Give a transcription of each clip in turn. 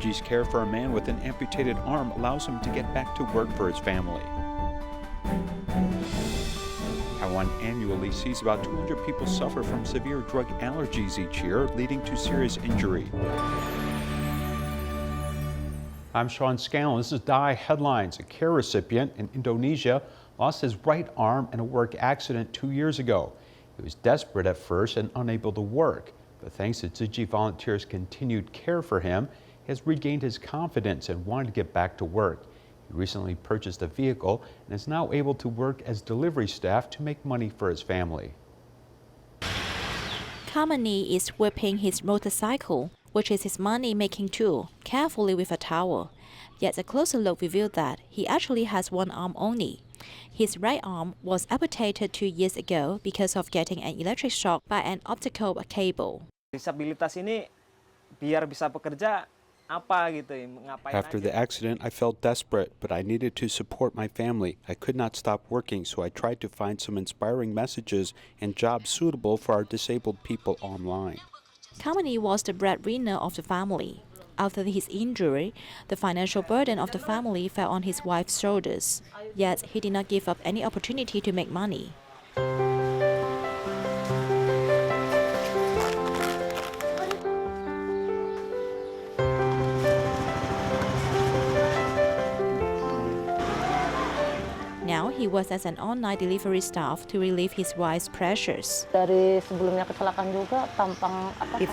Tzu Chi's care for a man with an amputated arm allows him to get back to work for his family. Taiwan annually sees about 200 people suffer from severe drug allergies each year, leading to serious injury. I'm Sean Scanlon. This is DAI Headlines. A care recipient in Indonesia lost his right arm in a work accident 2 years ago. He was desperate at first and unable to work, but thanks to Tzu Chi volunteers' continued care for him, he has regained his confidence and wanted to get back to work. He recently purchased a vehicle and is now able to work as delivery staff to make money for his family. Kamani is whipping his motorcycle, which is his money-making tool, carefully with a towel. Yet a closer look revealed that he actually has one arm only. His right arm was amputated 2 years ago because of getting an electric shock by an optical cable. Disabilitas ini biar bisa bekerja apa gitu, ngapain After the accident, I felt desperate, but I needed to support my family. I could not stop working, so I tried to find some inspiring messages and jobs suitable for our disabled people online. Kamani was the breadwinner of the family. After his injury, the financial burden of the family fell on his wife's shoulders. Yet he did not give up any opportunity to make money. Now he works as an online delivery staff to relieve his wife's pressures. Before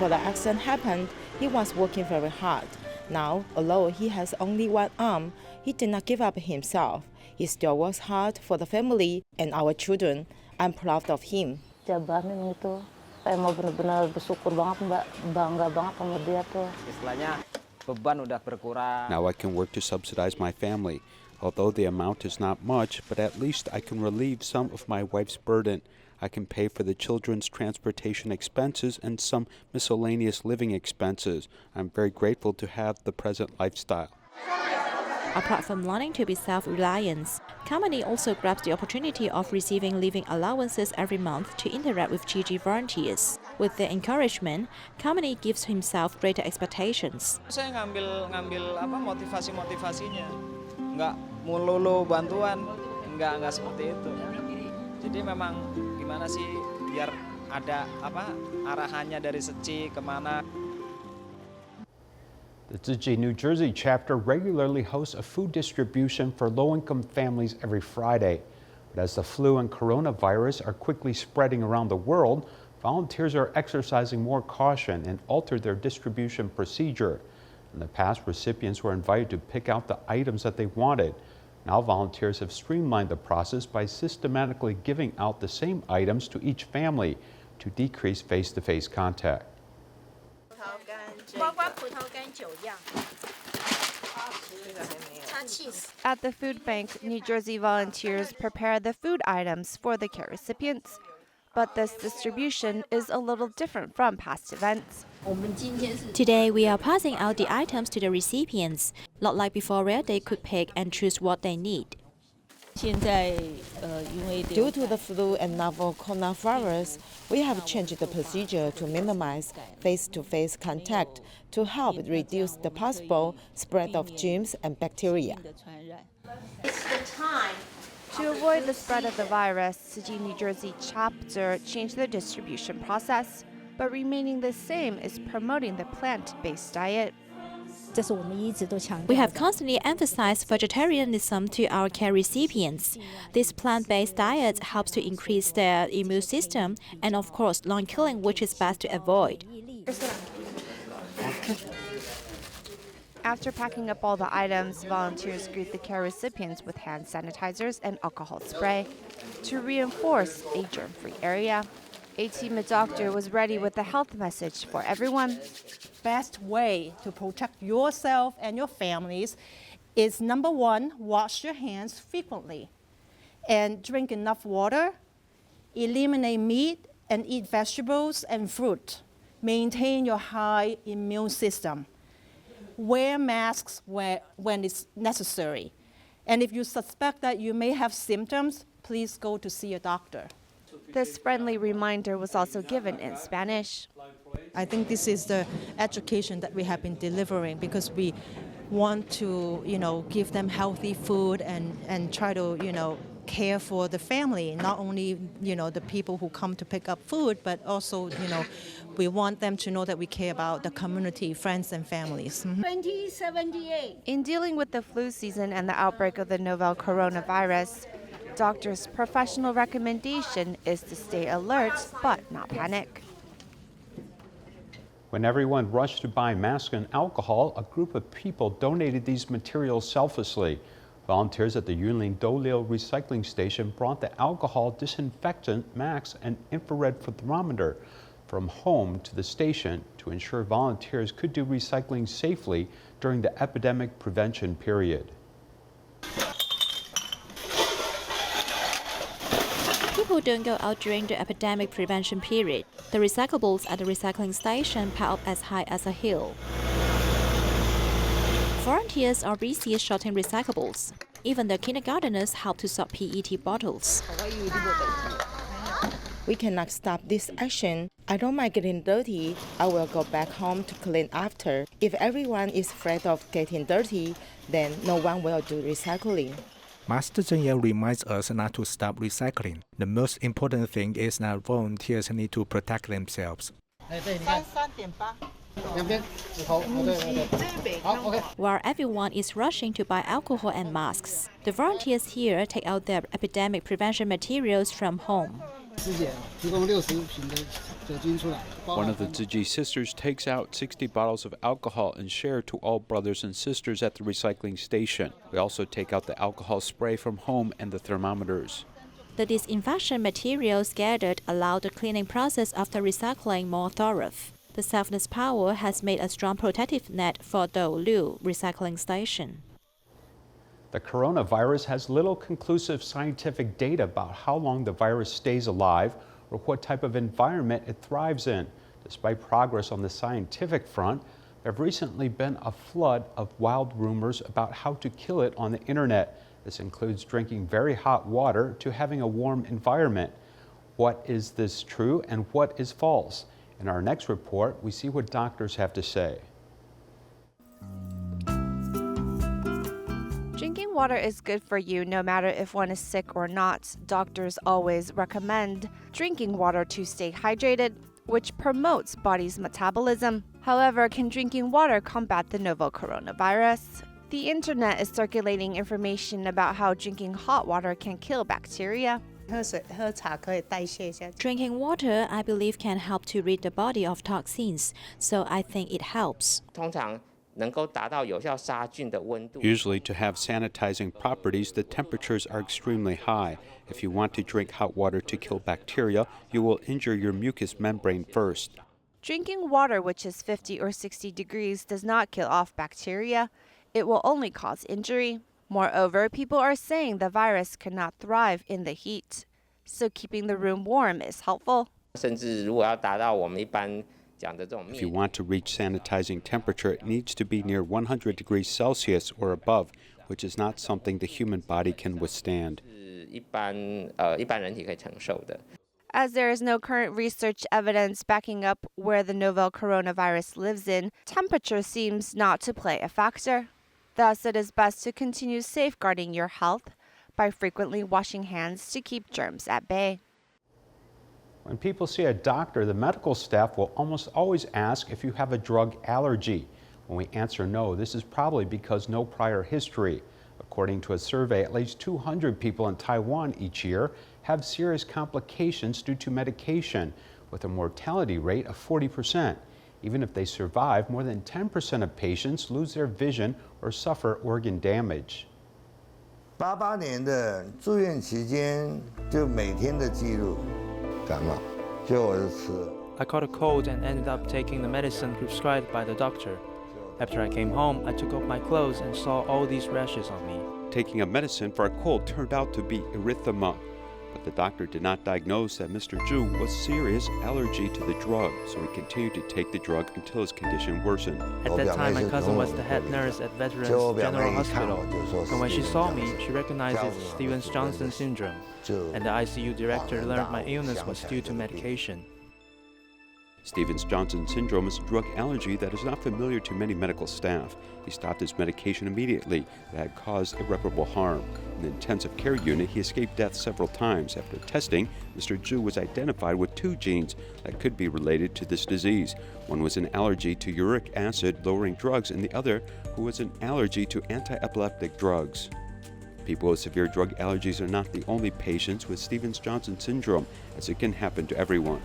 the accident happened, he was working very hard. Now, although he has only one arm, he did not give up himself. He still works hard for the family and our children. I'm proud of him. Now I can work to subsidize my family. Although the amount is not much, but at least I can relieve some of my wife's burden. I can pay for the children's transportation expenses and some miscellaneous living expenses. I'm very grateful to have the present lifestyle. Apart from learning to be self-reliant, Kamani also grabs the opportunity of receiving living allowances every month to interact with Tzu Chi volunteers. With their encouragement, Kamani gives himself greater expectations. Saya ngambil motivasinya, nggak melulu bantuan, nggak seperti itu. Jadi memang gimana sih biar ada arahannya dari Tzu Chi kemana. The Tzu Chi New Jersey chapter regularly hosts a food distribution for low-income families every Friday. But as the flu and coronavirus are quickly spreading around the world, volunteers are exercising more caution and altered their distribution procedure. In the past, recipients were invited to pick out the items that they wanted. Now volunteers have streamlined the process by systematically giving out the same items to each family to decrease face-to-face contact. At the food bank, New Jersey volunteers prepare the food items for the care recipients. But this distribution is a little different from past events. Today, we are passing out the items to the recipients, not like before where they could pick and choose what they need. Due to the flu and novel coronavirus, we have changed the procedure to minimize face-to-face contact to help reduce the possible spread of germs and bacteria. To avoid the spread of the virus, Tzu Chi New Jersey chapter changed the distribution process, but remaining the same is promoting the plant-based diet. We have constantly emphasized vegetarianism to our care recipients. This plant-based diet helps to increase their immune system and, of course, lung killing, which is best to avoid. After packing up all the items, volunteers greet the care recipients with hand sanitizers and alcohol spray to reinforce a germ-free area. A team doctor was ready with a health message for everyone. Best way to protect yourself and your families is number one, wash your hands frequently and drink enough water, eliminate meat and eat vegetables and fruit. Maintain your high immune system. Wear masks when it's necessary. And if you suspect that you may have symptoms, please go to see a doctor. This friendly reminder was also given in Spanish. I think this is the education that we have been delivering because we want to, give them healthy food and try to, care for the family, not only, the people who come to pick up food, but also, we want them to know that we care about the community, friends and families. 2078. In dealing with the flu season and the outbreak of the novel coronavirus, doctors' professional recommendation is to stay alert but not panic. When everyone rushed to buy masks and alcohol, a group of people donated these materials selflessly. Volunteers at the Yunlin Dolio recycling station brought the alcohol, disinfectant, masks, and infrared thermometer from home to the station to ensure volunteers could do recycling safely during the epidemic prevention period. People don't go out during the epidemic prevention period. The recyclables at the recycling station pile up as high as a hill. Volunteers are busy sorting recyclables. Even the kindergarteners help to sort PET bottles. We cannot stop this action. I don't mind getting dirty. I will go back home to clean after. If everyone is afraid of getting dirty, then no one will do recycling. Master Zheng Yan reminds us not to stop recycling. The most important thing is that volunteers need to protect themselves. While everyone is rushing to buy alcohol and masks, the volunteers here take out their epidemic prevention materials from home. One of the Tzu Chi sisters takes out 60 bottles of alcohol and share to all brothers and sisters at the recycling station. We also take out the alcohol spray from home and the thermometers. The disinfection materials gathered allow the cleaning process after recycling more thorough. The selfless power has made a strong protective net for the Liu recycling station. The coronavirus has little conclusive scientific data about how long the virus stays alive or what type of environment it thrives in. Despite progress on the scientific front, there have recently been a flood of wild rumors about how to kill it on the internet. This includes drinking very hot water to having a warm environment. What is this true and what is false? In our next report, we see what doctors have to say. Drinking water is good for you no matter if one is sick or not. Doctors always recommend drinking water to stay hydrated, which promotes body's metabolism. However, can drinking water combat the novel coronavirus? The internet is circulating information about how drinking hot water can kill bacteria. Drinking water, I believe, can help to rid the body of toxins, so I think it helps. Usually, to have sanitizing properties, the temperatures are extremely high. If you want to drink hot water to kill bacteria, you will injure your mucous membrane first. Drinking water which is 50 or 60 degrees does not kill off bacteria. It will only cause injury. Moreover, people are saying the virus cannot thrive in the heat, so keeping the room warm is helpful. If you want to reach sanitizing temperature, it needs to be near 100 degrees Celsius or above, which is not something the human body can withstand. As there is no current research evidence backing up where the novel coronavirus lives in, temperature seems not to play a factor. Thus, it is best to continue safeguarding your health by frequently washing hands to keep germs at bay. When people see a doctor, the medical staff will almost always ask if you have a drug allergy. When we answer no, this is probably because no prior history. According to a survey, at least 200 people in Taiwan each year have serious complications due to medication, with a mortality rate of 40%. Even if they survive, more than 10% of patients lose their vision or suffer organ damage. 88年的住院期间，就每天的记录感冒，就我就吃了。 I caught a cold and ended up taking the medicine prescribed by the doctor. After I came home, I took off my clothes and saw all these rashes on me. Taking a medicine for a cold turned out to be erythema. But the doctor did not diagnose that Mr. Zhu was serious allergy to the drug, so he continued to take the drug until his condition worsened. At that time, my cousin was the head nurse at Veterans General Hospital, and when she saw me, she recognized it as Stevens-Johnson syndrome, and the ICU director learned my illness was due to medication. Stevens-Johnson syndrome is a drug allergy that is not familiar to many medical staff. He stopped his medication immediately that had caused irreparable harm. In the intensive care unit, he escaped death several times. After testing, Mr. Tzu was identified with 2 genes that could be related to this disease. One was an allergy to uric acid-lowering drugs, and the other who was an allergy to anti-epileptic drugs. People with severe drug allergies are not the only patients with Stevens-Johnson syndrome, as it can happen to everyone.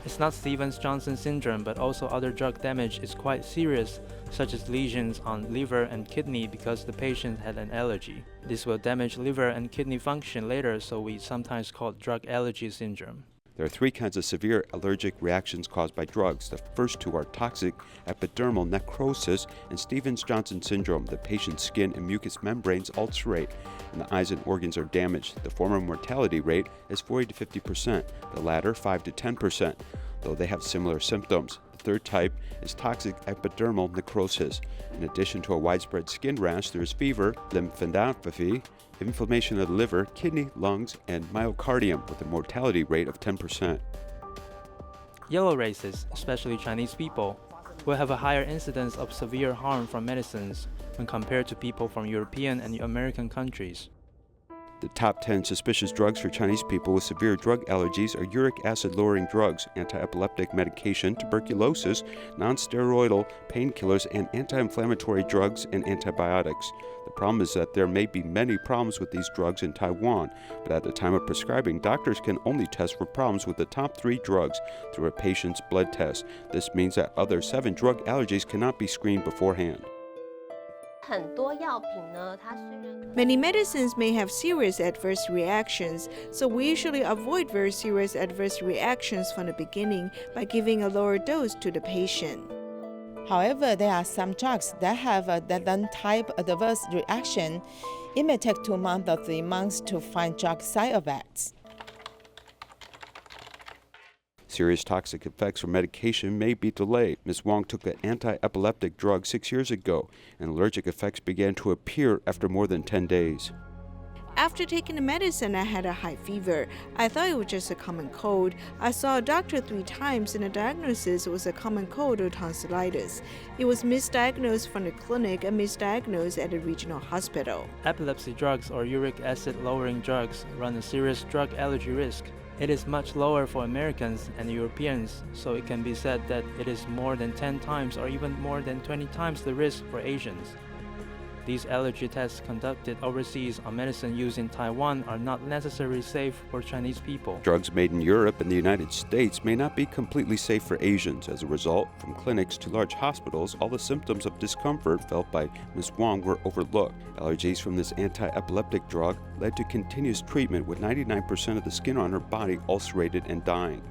It's not Stevens-Johnson syndrome, but also other drug damage is quite serious, such as lesions on liver and kidney because the patient had an allergy. This will damage liver and kidney function later, so we sometimes call it drug allergy syndrome. There are 3 kinds of severe allergic reactions caused by drugs. The first 2 are toxic epidermal necrosis and Stevens-Johnson syndrome. The patient's skin and mucous membranes ulcerate, and the eyes and organs are damaged. The former mortality rate is 40 to 50%, the latter 5 to 10%, though they have similar symptoms. The third type is toxic epidermal necrosis. In addition to a widespread skin rash, there is fever, lymphadenopathy, inflammation of the liver, kidney, lungs, and myocardium with a mortality rate of 10%. Yellow races, especially Chinese people, will have a higher incidence of severe harm from medicines when compared to people from European and American countries. The top 10 suspicious drugs for Chinese people with severe drug allergies are uric acid-lowering drugs, anti-epileptic medication, tuberculosis, non-steroidal painkillers, and anti-inflammatory drugs and antibiotics. The problem is that there may be many problems with these drugs in Taiwan, but at the time of prescribing, doctors can only test for problems with the top 3 drugs through a patient's blood test. This means that other 7 drug allergies cannot be screened beforehand. Many medicines may have serious adverse reactions, so we usually avoid very serious adverse reactions from the beginning by giving a lower dose to the patient. However, there are some drugs that have a certain type of adverse reaction. It may take 2 months or 3 months to find drug side effects. Serious toxic effects from medication may be delayed. Ms. Wong took an anti-epileptic drug 6 years ago, and allergic effects began to appear after more than 10 days. After taking the medicine, I had a high fever. I thought it was just a common cold. I saw a doctor 3 times, and the diagnosis was a common cold or tonsillitis. It was misdiagnosed from the clinic and misdiagnosed at the regional hospital. Epilepsy drugs or uric acid-lowering drugs run a serious drug allergy risk. It is much lower for Americans and Europeans, so it can be said that it is more than 10 times or even more than 20 times the risk for Asians. These allergy tests conducted overseas on medicine used in Taiwan are not necessarily safe for Chinese people. Drugs made in Europe and the United States may not be completely safe for Asians. As a result, from clinics to large hospitals, all the symptoms of discomfort felt by Ms. Wong were overlooked. Allergies from this anti-epileptic drug led to continuous treatment, with 99% of the skin on her body ulcerated and dying.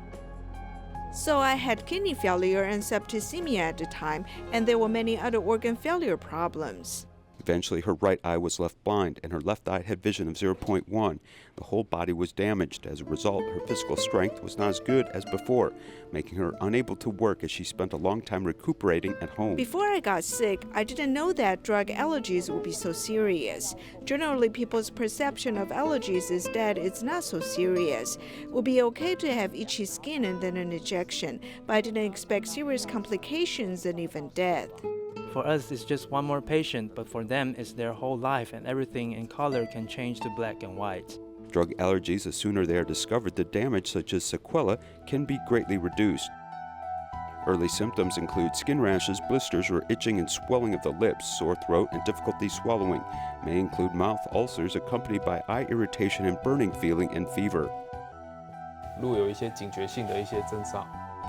So I had kidney failure and septicemia at the time, and there were many other organ failure problems. Eventually, her right eye was left blind, and her left eye had vision of 0.1. The whole body was damaged. As a result, her physical strength was not as good as before, making her unable to work as she spent a long time recuperating at home. Before I got sick, I didn't know that drug allergies would be so serious. Generally, people's perception of allergies is that it's not so serious. It would be okay to have itchy skin and then an injection, but I didn't expect serious complications and even death. For us, it's just one more patient, but for them, it's their whole life, and everything in color can change to black and white. Drug allergies, the sooner they are discovered, the damage, such as sequelae, can be greatly reduced. Early symptoms include skin rashes, blisters, or itching and swelling of the lips, sore throat, and difficulty swallowing. May include mouth ulcers accompanied by eye irritation and burning feeling and fever.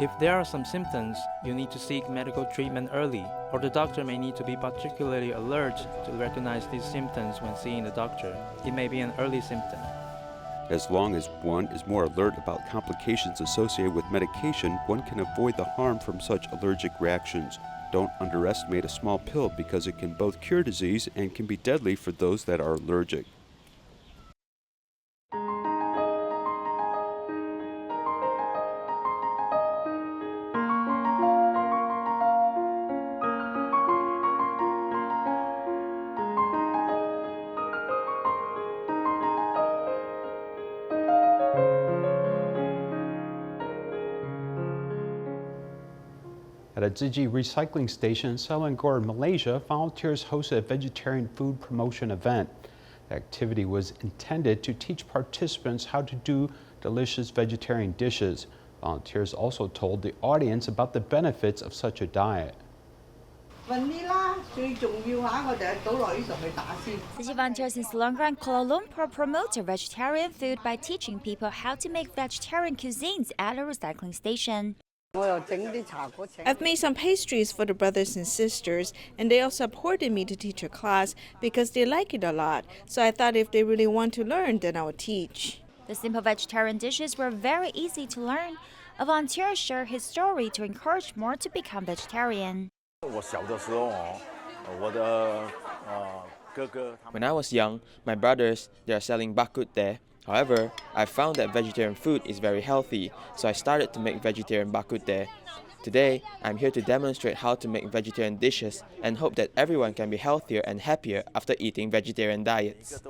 If there are some symptoms, you need to seek medical treatment early, or the doctor may need to be particularly alert to recognize these symptoms when seeing the doctor. It may be an early symptom. As long as one is more alert about complications associated with medication, one can avoid the harm from such allergic reactions. Don't underestimate a small pill because it can both cure disease and can be deadly for those that are allergic. At a Tzu Chi recycling station in Selangor, Malaysia, volunteers hosted a vegetarian food promotion event. The activity was intended to teach participants how to do delicious vegetarian dishes. Volunteers also told the audience about the benefits of such a diet. Tzu Chi volunteers in Selangor and Kuala Lumpur promote vegetarian food by teaching people how to make vegetarian cuisines at a recycling station. I've made some pastries for the brothers and sisters, and they all supported me to teach a class because they like it a lot. So I thought if they really want to learn, then I would teach. The simple vegetarian dishes were very easy to learn. A volunteer shared his story to encourage more to become vegetarian. When I was young, my brothers, they are selling bakut there. However, I found that vegetarian food is very healthy, so I started to make vegetarian bakut there. Today, I'm here to demonstrate how to make vegetarian dishes and hope that everyone can be healthier and happier after eating vegetarian diets.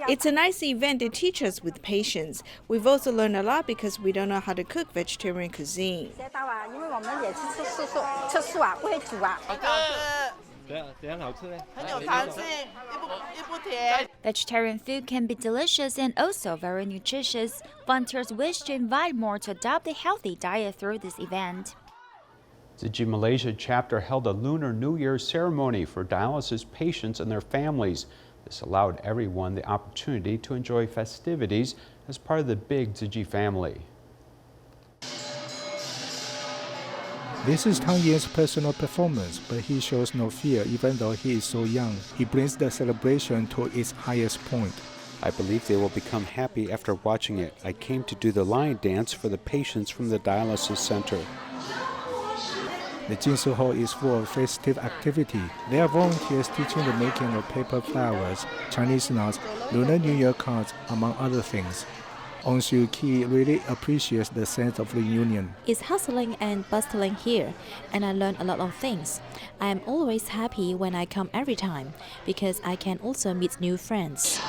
It's a nice event to teach us with patience. We've also learned a lot because we don't know how to cook vegetarian cuisine. Vegetarian food can be delicious and also very nutritious. Volunteers wish to invite more to adopt a healthy diet through this event. Tzu Chi Malaysia chapter held a Lunar New Year ceremony for dialysis patients and their families. This allowed everyone the opportunity to enjoy festivities as part of the big Tzu Chi family. This is Tang Yan's personal performance, but he shows no fear even though he is so young. He brings the celebration to its highest point. I believe they will become happy after watching it. I came to do the lion dance for the patients from the dialysis center. The Jinsu Hall is full of festive activity. There are volunteers teaching the making of paper flowers, Chinese nuts, Lunar New Year cards, among other things. Tzu Chi really appreciates the sense of reunion. It's hustling and bustling here, and I learn a lot of things. I am always happy when I come every time, because I can also meet new friends.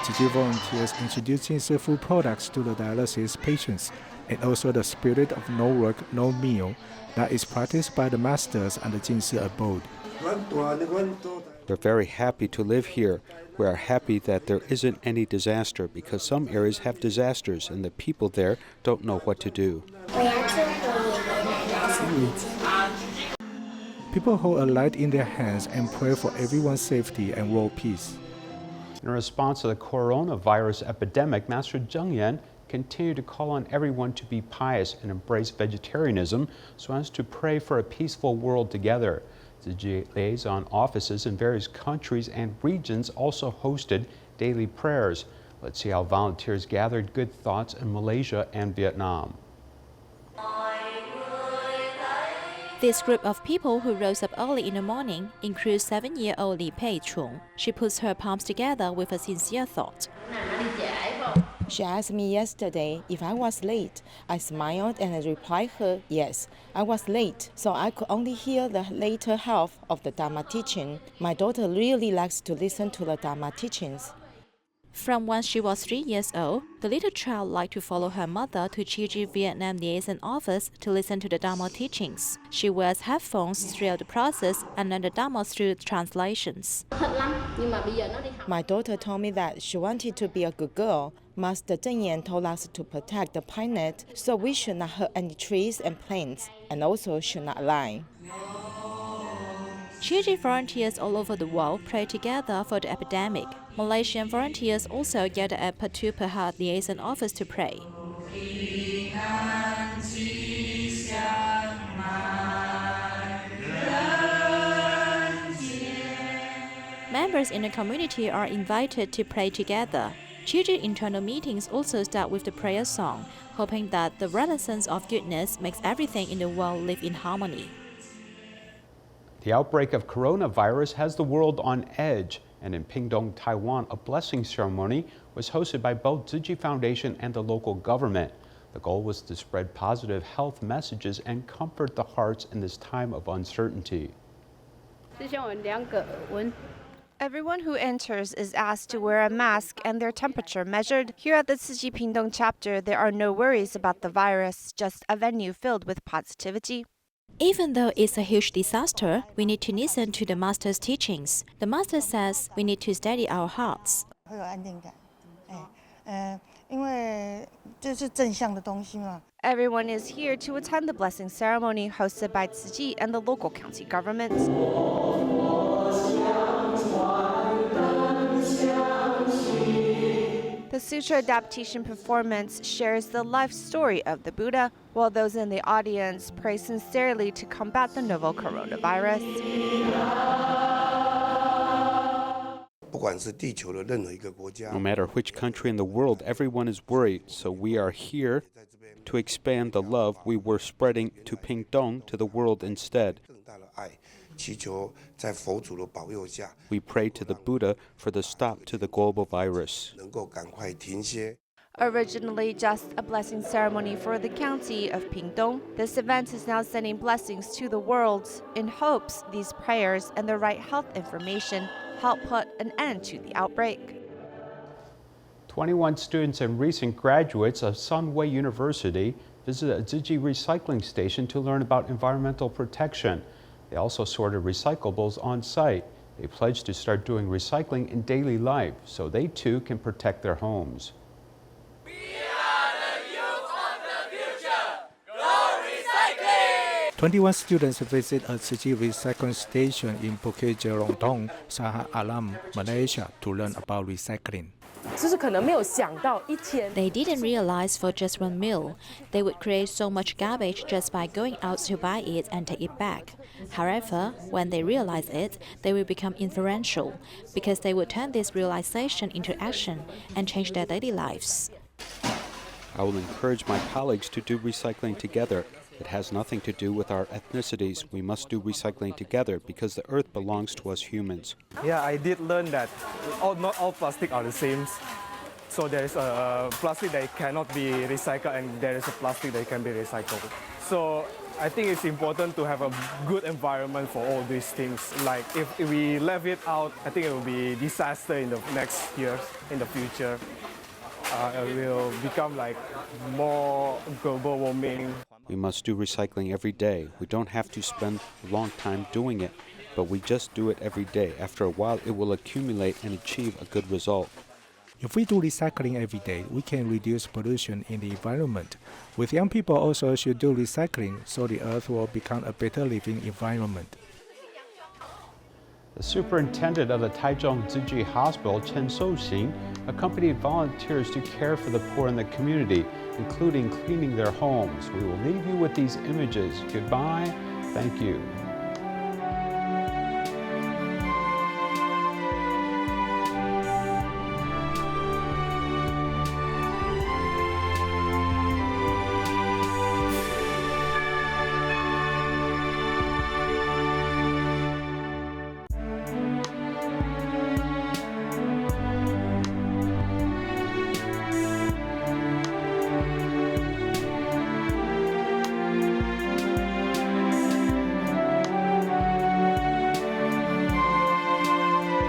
Tzu Chi volunteers introducing food products to the dialysis patients, and also the spirit of no work, no meal that is practiced by the masters and the Jinsi abode. They're very happy to live here. We are happy that there isn't any disaster because some areas have disasters and the people there don't know what to do. People hold a light in their hands and pray for everyone's safety and world peace. In response to the coronavirus epidemic, Master Zheng Yan continued to call on everyone to be pious and embrace vegetarianism so as to pray for a peaceful world together. Tzu Chi liaison offices in various countries and regions also hosted daily prayers. Let's see how volunteers gathered good thoughts in Malaysia and Vietnam. This group of people who rose up early in the morning includes 7-year-old Li Pei Chung. She puts her palms together with a sincere thought. She asked me yesterday if I was late. I smiled and I replied her, yes, I was late, so I could only hear the later half of the Dharma teaching. My daughter really likes to listen to the Dharma teachings. From when she was 3 years old, the little child liked to follow her mother to Tzu Chi Vietnam liaison office to listen to the Dharma teachings. She wears headphones throughout the process and learned the Dharma through translations. My daughter told me that she wanted to be a good girl. Master Zheng Yan told us to protect the planet, so we should not hurt any trees and plants, and also should not lie. Tzu Chi volunteers all over the world pray together for the epidemic. Malaysian volunteers also gather at Patu Pahat liaison office to pray. Members in the community are invited to pray together. Tzu Chi internal meetings also start with the prayer song, hoping that the renaissance of goodness makes everything in the world live in harmony. The outbreak of coronavirus has the world on edge, and in Pingdong, Taiwan, a blessing ceremony was hosted by both Tzu Chi Foundation and the local government. The goal was to spread positive health messages and comfort the hearts in this time of uncertainty. Everyone who enters is asked to wear a mask and their temperature measured. Here at the Tzu Chi Pingdong chapter, there are no worries about the virus, just a venue filled with positivity. Even though it's a huge disaster, we need to listen to the master's teachings. The master says we need to steady our hearts. Everyone is here to attend the blessing ceremony hosted by Tzu Chi and the local county governments. The sutra adaptation performance shares the life story of the Buddha, while those in the audience pray sincerely to combat the novel coronavirus. No matter which country in the world, everyone is worried, so we are here to expand the love we were spreading to Pingdong to the world instead. We pray to the Buddha for the stop to the global virus. Originally just a blessing ceremony for the county of Pingdong, this event is now sending blessings to the world in hopes these prayers and the right health information help put an end to the outbreak. 21 students and recent graduates of Sunway University visited a Tzu Chi recycling station to learn about environmental protection. They also sorted recyclables on site. They pledged to start doing recycling in daily life so they too can protect their homes. We are the youth of the future. Go recycling! 21 students visit a Tzu Chi recycling station in Bukit Jelongtong, Shah Alam, Malaysia to learn about recycling. They didn't realize for just one meal, they would create so much garbage just by going out to buy it and take it back. However, when they realize it, they will become influential because they would turn this realization into action and change their daily lives. I will encourage my colleagues to do recycling together. It has nothing to do with our ethnicities. We must do recycling together because the earth belongs to us humans. Yeah, I did learn that not all plastic are the same. So there is a plastic that cannot be recycled and there is a plastic that can be recycled. So I think it's important to have a good environment for all these things. Like if we leave it out, I think it will be disaster in the next years, in the future. It will become like more global warming. We must do recycling every day. We don't have to spend a long time doing it, but we just do it every day. After a while, it will accumulate and achieve a good result. If we do recycling every day, we can reduce pollution in the environment. With young people also should do recycling so the earth will become a better living environment. The superintendent of the Taichung Tzu Chi Hospital, Chen So-Xing, accompanied volunteers to care for the poor in the community, including cleaning their homes. We will leave you with these images. Goodbye. Thank you.